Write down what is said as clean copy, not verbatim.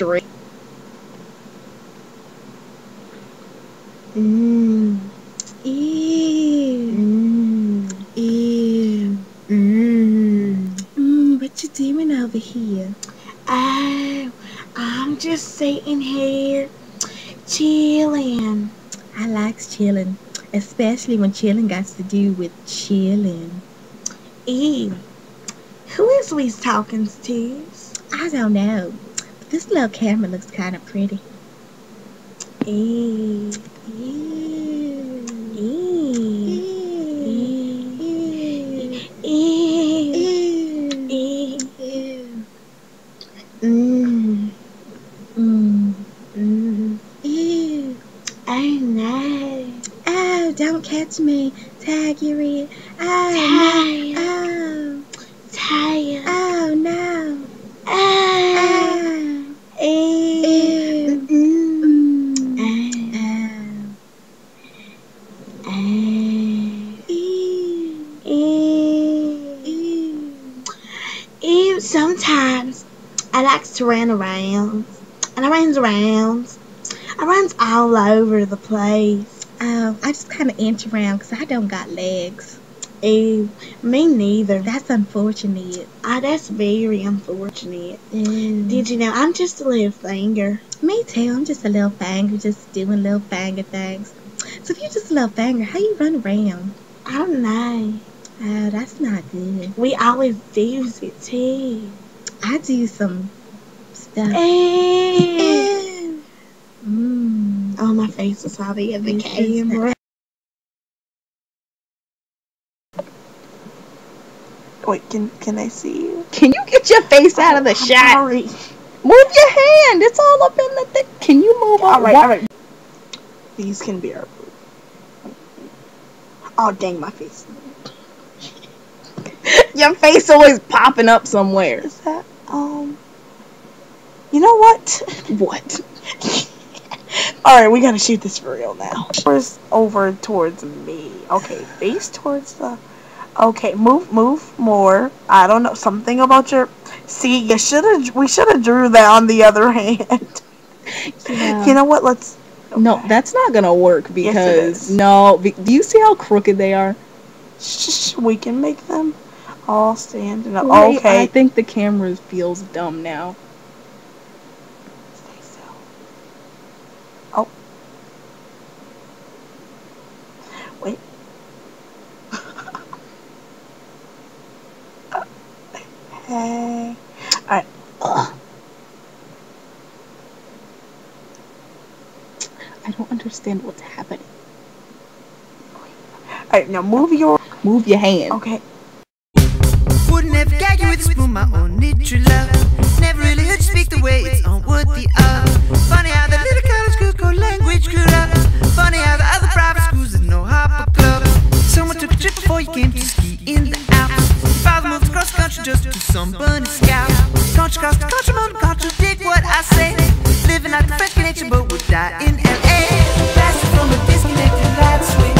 straight. Ew. Ew. What you doing over here? Oh, I'm just sitting here chilling. I likes chilling, especially when chilling got to do with chilling. Ew. Who is we talking to? I don't know, but this little camera looks kind of pretty. Ew. Ew. Ew. Ew. Ew. Ew. Ew. Ew. Ew. Oh no. Oh, don't catch me. Tag, you're in. Oh, Tag. no. Tired. Oh, no. Oh. Oh. Ew. Ew. Sometimes I like to run around. And I runs around. I runs all over the place. Oh, I just kind of inch around because I don't got legs. Ew. Me neither. That's unfortunate. That's very unfortunate. Ew. Did you know I'm just a little finger? Me too. I'm just a little finger, just doing little finger things. So if you're just a little finger, how you run around? I don't know. Oh, that's not good. We always do it too. I do some stuff. Ew. Mmm. Oh, my face is hobby of the This is camera. Wait, can I see you? Can you get your face out of the shot? Sorry. Move your hand. It's all up in the thing. Can you move All up? right. These can be our food. Oh, dang, my face. Your face always popping up somewhere. Is that, you know what? What? Alright, we gotta shoot this for real now. First, over towards me. Okay, face towards the... Okay, move more. I don't know, something about your... See, we should've drew that on the other hand. Yeah. You know what, let's... Okay. No, that's not gonna work because... Yes, it is. No, do you see how crooked they are? Shh, we can make them all standing up. Wait, Okay. I think the camera feels dumb now. Stay still. Oh. Wait. Hey. Alright. I don't understand what's happening. Alright, now move your hand. Okay. Wouldn't have gagged you with a spoon, my only true love. Never really heard you speak the way it's unworthy of. Funny how the little college schools go language screwed up. Funny how the other private schools there's no hopper club. Someone took a trip before you came to ski in the Alps. Your father moved across the country just to some bunny scout. Country across the country, won't contradict what I say. Living like the French connection, but would die in L.A. Blasted from a disconnected light switch.